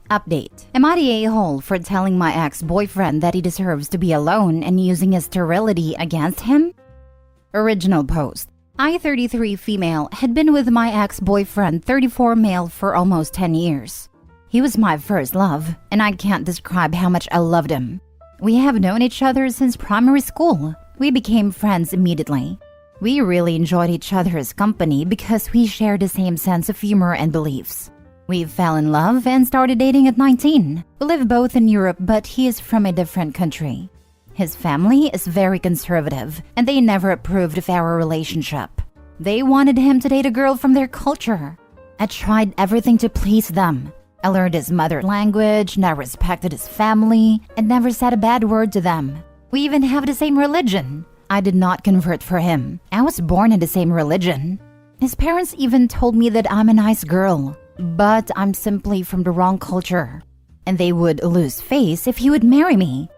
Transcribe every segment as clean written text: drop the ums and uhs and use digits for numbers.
Update. Am I the a-hole for telling my ex-boyfriend that he deserves to be alone and using his sterility against him? Original post. I, 33 female, had been with my ex-boyfriend, 34 male, for almost 10 years. He was my first love, and I can't describe how much I loved him. We have known each other since primary school. We became friends immediately. We really enjoyed each other's company because we shared the same sense of humor and beliefs. We fell in love and started dating at 19. We live both in Europe, but he is from a different country. His family is very conservative, and they never approved of our relationship. They wanted him to date a girl from their culture. I tried everything to please them. I learned his mother language, and I respected his family, and never said a bad word to them. We even have the same religion. I did not convert for him. I was born in the same religion. His parents even told me that I'm a nice girl, but I'm simply from the wrong culture, and they would lose face if he would marry me.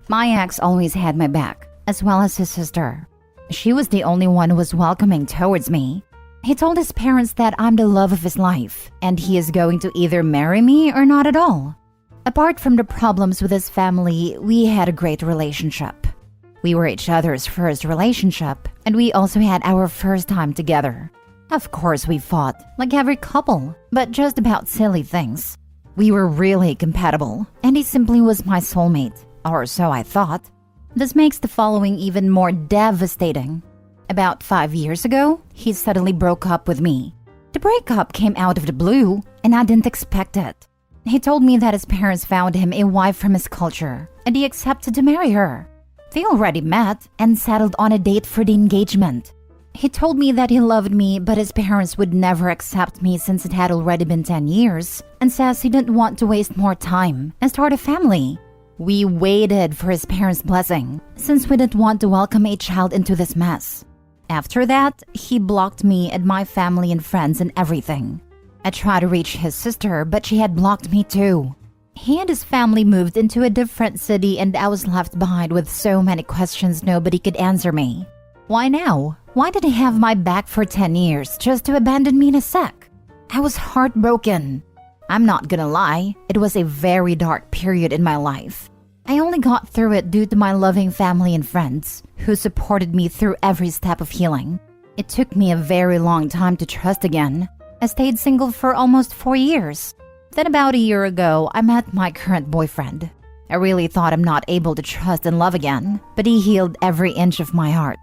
My ex always had my back, as well as his sister. She was the only one who was welcoming towards me. He told his parents that I'm the love of his life, and he is going to either marry me or not at all. Apart from the problems with his family, we had a great relationship. We were each other's first relationship, and we also had our first time together. Of course we fought, like every couple, but just about silly things. We were really compatible, and he simply was my soulmate, or so I thought. This makes the following even more devastating. About 5 years ago, he suddenly broke up with me. The breakup came out of the blue, and I didn't expect it. He told me that his parents found him a wife from his culture, and he accepted to marry her. They already met and settled on a date for the engagement. He told me that he loved me, but his parents would never accept me since it had already been 10 years, and says he didn't want to waste more time and start a family. We waited for his parents' blessing, since we didn't want to welcome a child into this mess. After that, he blocked me and my family and friends and everything. I tried to reach his sister, but she had blocked me too. He and his family moved into a different city, and I was left behind with so many questions nobody could answer me. Why now? Why did he have my back for 10 years just to abandon me in a sec? I was heartbroken. I'm not gonna lie, it was a very dark period in my life. I only got through it due to my loving family and friends, who supported me through every step of healing. It took me a very long time to trust again. I stayed single for almost 4 years. Then about a year ago, I met my current boyfriend. I really thought I'm not able to trust and love again, but he healed every inch of my heart.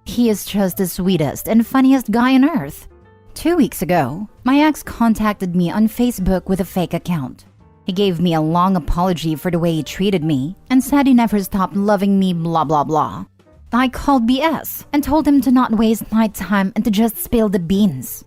He is just the sweetest and funniest guy on earth. 2 weeks ago, my ex contacted me on Facebook with a fake account. He gave me a long apology for the way he treated me and said he never stopped loving me, blah blah blah. I called BS and told him to not waste my time and to just spill the beans.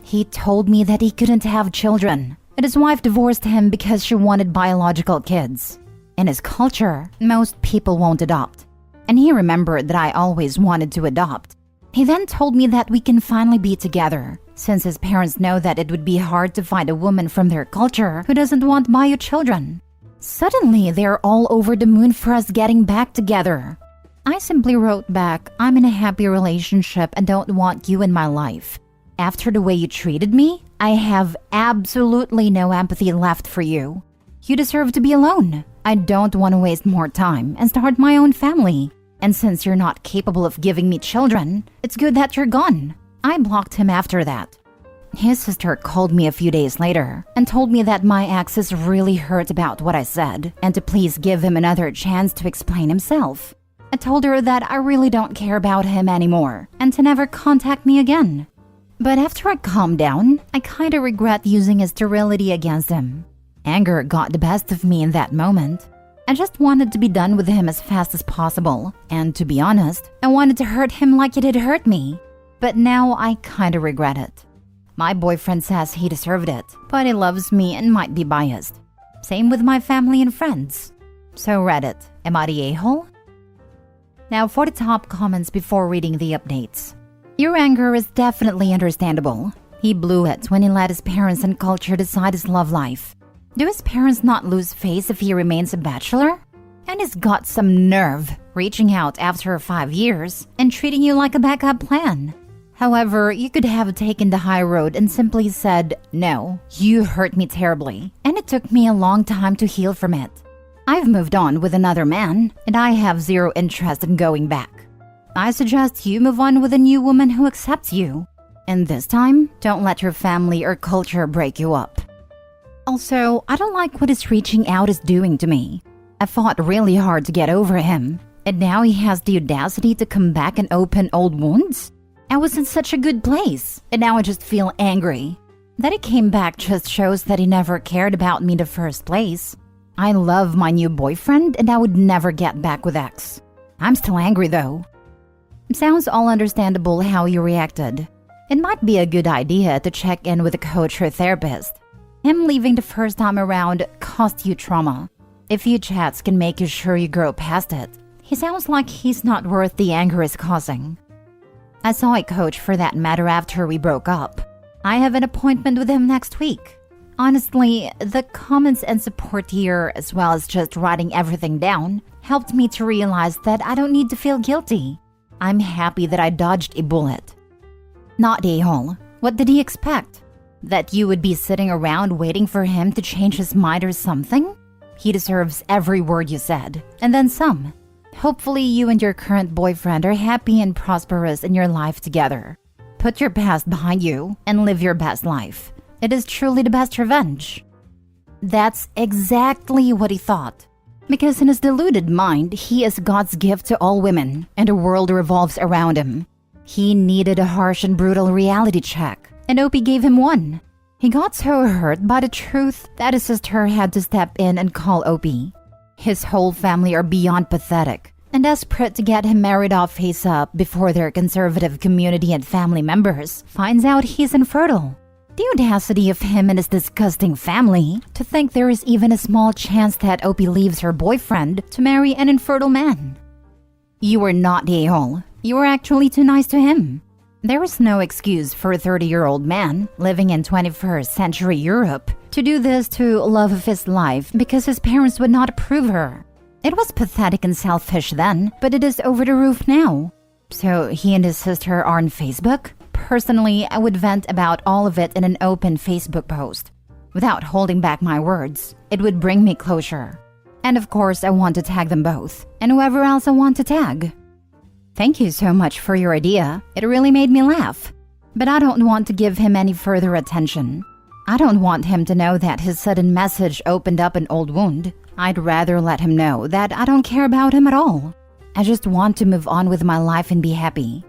He told me that he couldn't have children, and his wife divorced him because she wanted biological kids. In his culture, most people won't adopt, and he remembered that I always wanted to adopt. He then told me that we can finally be together, since his parents know that it would be hard to find a woman from their culture who doesn't want bio children. Suddenly, they're all over the moon for us getting back together. I simply wrote back, I'm in a happy relationship and don't want you in my life. After the way you treated me, I have absolutely no empathy left for you. You deserve to be alone. I don't want to waste more time and start my own family. And since you're not capable of giving me children, it's good that you're gone. I blocked him after that. His sister called me a few days later and told me that my ex is really hurt about what I said and to please give him another chance to explain himself. I told her that I really don't care about him anymore and to never contact me again. But after I calmed down, I kinda regret using his sterility against him. Anger got the best of me in that moment. I just wanted to be done with him as fast as possible, and to be honest, I wanted to hurt him like it had hurt me. But now I kinda regret it. My boyfriend says he deserved it, but he loves me and might be biased. Same with my family and friends. So Reddit, am I the a-hole? Now for the top comments before reading the updates. Your anger is definitely understandable. He blew it when he let his parents and culture decide his love life. Do his parents not lose face if he remains a bachelor? And he's got some nerve reaching out after 5 years and treating you like a backup plan. However, you could have taken the high road and simply said, "No, you hurt me terribly, and it took me a long time to heal from it. I've moved on with another man, and I have zero interest in going back. I suggest you move on with a new woman who accepts you. And this time, don't let your family or culture break you up. Also, I don't like what his reaching out is doing to me. I fought really hard to get over him, and now he has the audacity to come back and open old wounds? I was in such a good place, and now I just feel angry. That he came back just shows that he never cared about me in the first place. I love my new boyfriend, and I would never get back with ex. I'm still angry though." Sounds all understandable how you reacted. It might be a good idea to check in with a coach or therapist. Him leaving the first time around caused you trauma. A few chats can make you sure you grow past it. He sounds like he's not worth the anger it's causing. I saw a coach for that matter after we broke up. I have an appointment with him next week. Honestly, the comments and support here, as well as just writing everything down, helped me to realize that I don't need to feel guilty. I'm happy that I dodged a bullet. Not a-hole. What did he expect? That you would be sitting around waiting for him to change his mind or something? He deserves every word you said, and then some. Hopefully you and your current boyfriend are happy and prosperous in your life together. Put your past behind you and live your best life. It is truly the best revenge. That's exactly what he thought. Because in his deluded mind, he is God's gift to all women, and the world revolves around him. He needed a harsh and brutal reality check, and Opie gave him one. He got so hurt by the truth that his sister had to step in and call Opie. His whole family are beyond pathetic and desperate to get him married off face up before their conservative community and family members finds out he's infertile. The audacity of him and his disgusting family to think there is even a small chance that Opie leaves her boyfriend to marry an infertile man. You were not the a-hole. You were actually too nice to him. There is no excuse for a 30-year-old man living in 21st century Europe to do this to love of his life because his parents would not approve her. It was pathetic and selfish then, but it is over the roof now. So he and his sister are on Facebook? Personally, I would vent about all of it in an open Facebook post. Without holding back my words, it would bring me closure. And of course, I want to tag them both, and whoever else I want to tag. Thank you so much for your idea. It really made me laugh. But I don't want to give him any further attention. I don't want him to know that his sudden message opened up an old wound. I'd rather let him know that I don't care about him at all. I just want to move on with my life and be happy.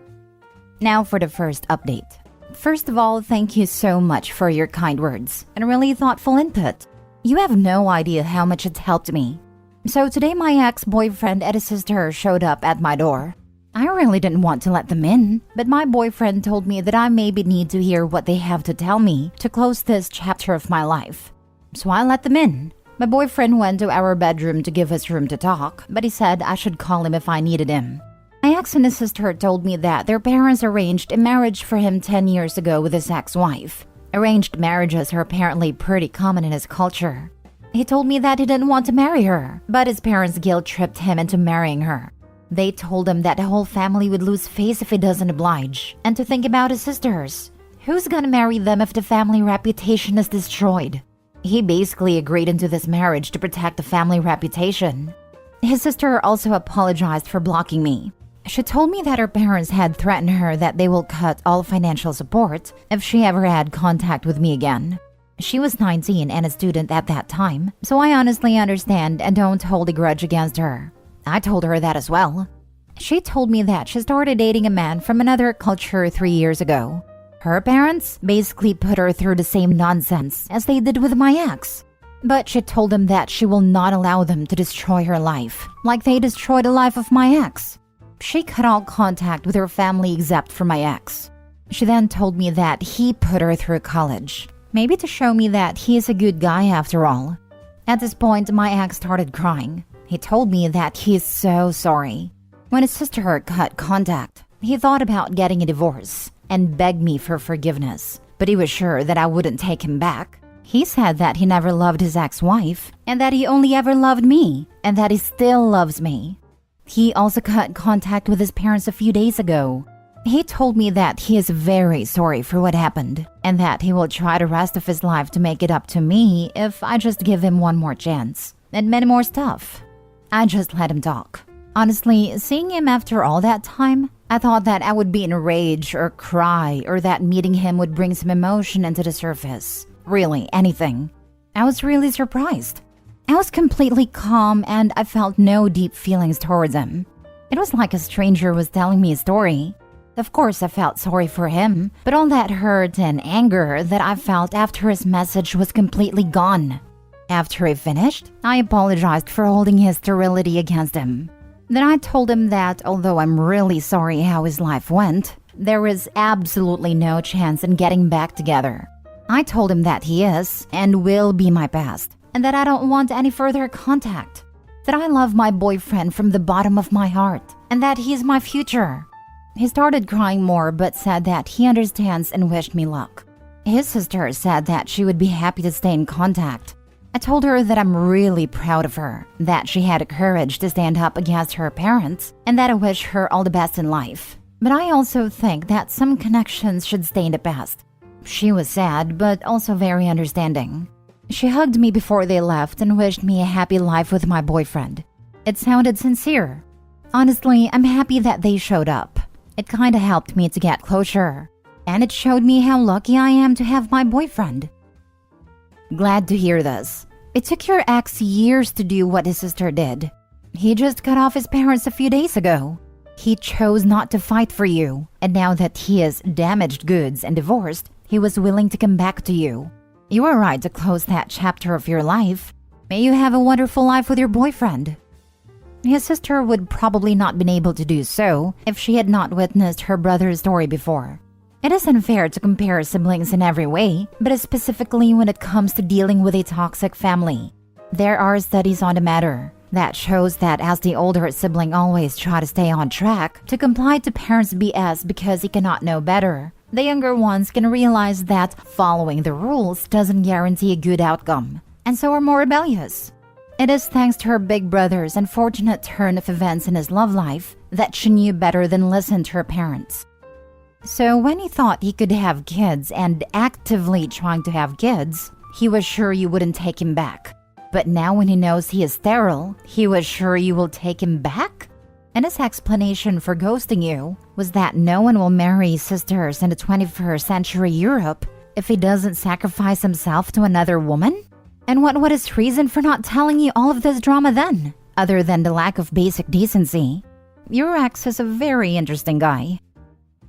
Now for the first update. First of all, thank you so much for your kind words and really thoughtful input. You have no idea how much it's helped me. So today my ex-boyfriend and his sister showed up at my door. I really didn't want to let them in, but my boyfriend told me that I maybe need to hear what they have to tell me to close this chapter of my life. So I let them in. My boyfriend went to our bedroom to give us room to talk, but he said I should call him if I needed him. My ex and his sister told me that their parents arranged a marriage for him 10 years ago with his ex-wife. Arranged marriages are apparently pretty common in his culture. He told me that he didn't want to marry her, but his parents guilt-tripped him into marrying her. They told him that the whole family would lose face if he doesn't oblige, and to think about his sisters. Who's gonna marry them if the family reputation is destroyed? He basically agreed into this marriage to protect the family reputation. His sister also apologized for blocking me. She told me that her parents had threatened her that they will cut all financial support if she ever had contact with me again. She was 19 and a student at that time, so I honestly understand and don't hold a grudge against her. I told her that as well. She told me that she started dating a man from another culture 3 years ago. Her parents basically put her through the same nonsense as they did with my ex. But she told them that she will not allow them to destroy her life, like they destroyed the life of my ex. She cut all contact with her family except for my ex. She then told me that he put her through college, maybe to show me that he is a good guy after all. At this point, my ex started crying. He told me that he is so sorry. When his sister cut contact, he thought about getting a divorce and begged me for forgiveness, but he was sure that I wouldn't take him back. He said that he never loved his ex-wife and that he only ever loved me and that he still loves me. He also cut contact with his parents a few days ago. He told me that he is very sorry for what happened and that he will try the rest of his life to make it up to me if I just give him one more chance, and many more stuff. I just let him talk. Honestly, seeing him after all that time, I thought that I would be in a rage or cry or that meeting him would bring some emotion into the surface. Really, anything. I was really surprised. I was completely calm and I felt no deep feelings towards him. It was like a stranger was telling me a story. Of course, I felt sorry for him, but all that hurt and anger that I felt after his message was completely gone. After he finished, I apologized for holding his sterility against him. Then I told him that although I'm really sorry how his life went, there is absolutely no chance in getting back together. I told him that he is and will be my past, and that I don't want any further contact. That I love my boyfriend from the bottom of my heart, and that he is my future. He started crying more but said that he understands and wished me luck. His sister said that she would be happy to stay in contact. I told her that I'm really proud of her, that she had the courage to stand up against her parents, and that I wish her all the best in life. But I also think that some connections should stay in the past. She was sad, but also very understanding. She hugged me before they left and wished me a happy life with my boyfriend. It sounded sincere. Honestly, I'm happy that they showed up. It kinda helped me to get closure. And it showed me how lucky I am to have my boyfriend. Glad to hear this. It took your ex years to do what his sister did. He just cut off his parents a few days ago. He chose not to fight for you, and now that he is damaged goods and divorced, he was willing to come back to you. You were right to close that chapter of your life. May you have a wonderful life with your boyfriend. His sister would probably not been able to do so if she had not witnessed her brother's story before. It is unfair to compare siblings in every way, but specifically when it comes to dealing with a toxic family. There are studies on the matter that shows that as the older sibling always try to stay on track to comply to parents' BS because he cannot know better, the younger ones can realize that following the rules doesn't guarantee a good outcome, and so are more rebellious. It is thanks to her big brother's unfortunate turn of events in his love life that she knew better than listen to her parents. So when he thought he could have kids and actively trying to have kids, he was sure you wouldn't take him back. But now when he knows he is sterile, he was sure you will take him back? And his explanation for ghosting you was that no one will marry sisters in the 21st century Europe if he doesn't sacrifice himself to another woman? And what was his reason for not telling you all of this drama then, other than the lack of basic decency? Your ex is a very interesting guy.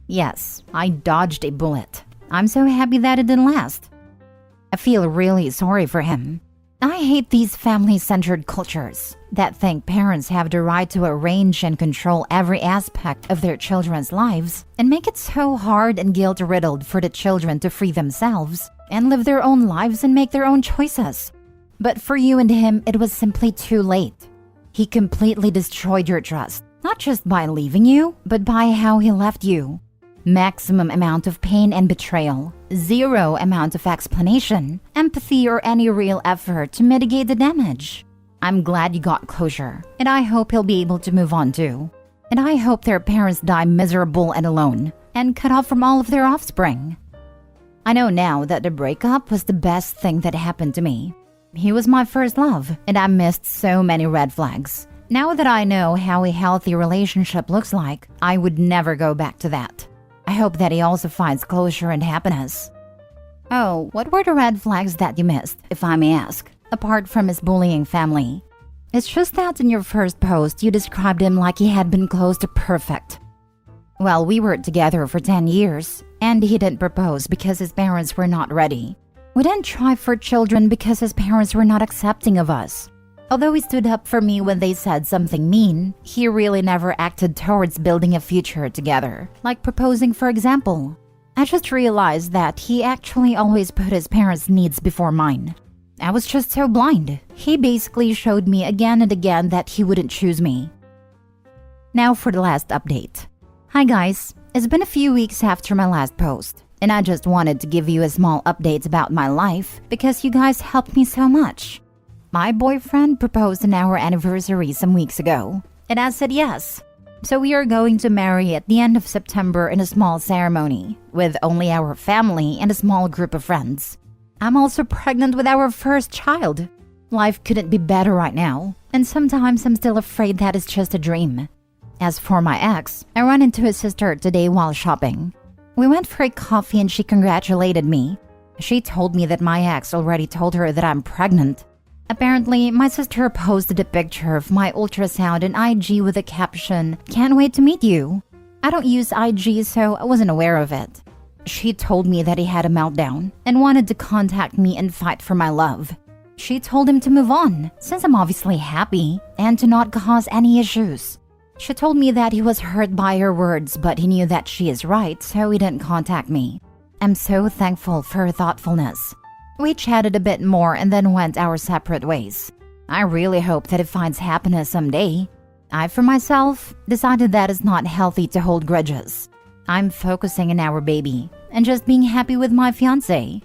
Yes, I dodged a bullet. I'm so happy that it didn't last. I feel really sorry for him. I hate these family-centered cultures that think parents have the right to arrange and control every aspect of their children's lives and make it so hard and guilt-riddled for the children to free themselves and live their own lives and make their own choices. But for you and him, it was simply too late. He completely destroyed your trust, not just by leaving you, but by how he left you. Maximum amount of pain and betrayal, zero amount of explanation, empathy, or any real effort to mitigate the damage. I'm glad you got closure, and I hope he'll be able to move on too. And I hope their parents die miserable and alone, and cut off from all of their offspring. I know now that the breakup was the best thing that happened to me. He was my first love, and I missed so many red flags. Now that I know how a healthy relationship looks like, I would never go back to that. I hope that he also finds closure and happiness. Oh, what were the red flags that you missed, if I may ask, apart from his bullying family? It's just that in your first post, you described him like he had been close to perfect. Well, we were together for 10 years, and he didn't propose because his parents were not ready. We didn't try for children because his parents were not accepting of us. Although he stood up for me when they said something mean, he really never acted towards building a future together, like proposing, for example. I just realized that he actually always put his parents' needs before mine. I was just so blind. He basically showed me again and again that he wouldn't choose me. Now for the last update. Hi guys, it's been a few weeks after my last post, and I just wanted to give you a small update about my life because you guys helped me so much. My boyfriend proposed on our anniversary some weeks ago, and I said yes. So we are going to marry at the end of September in a small ceremony, with only our family and a small group of friends. I'm also pregnant with our first child. Life couldn't be better right now, and sometimes I'm still afraid that it's just a dream. As for my ex, I ran into his sister today while shopping. We went for a coffee and she congratulated me. She told me that my ex already told her that I'm pregnant. Apparently, my sister posted a picture of my ultrasound on IG with a caption, "Can't wait to meet you." I don't use IG, so I wasn't aware of it. She told me that he had a meltdown and wanted to contact me and fight for my love. She told him to move on, since I'm obviously happy, and to not cause any issues. She told me that he was hurt by her words, but he knew that she is right, so he didn't contact me. I'm so thankful for her thoughtfulness. We chatted a bit more and then went our separate ways. I really hope that he finds happiness someday. I, for myself, decided that it's not healthy to hold grudges. I'm focusing on our baby and just being happy with my fiancé.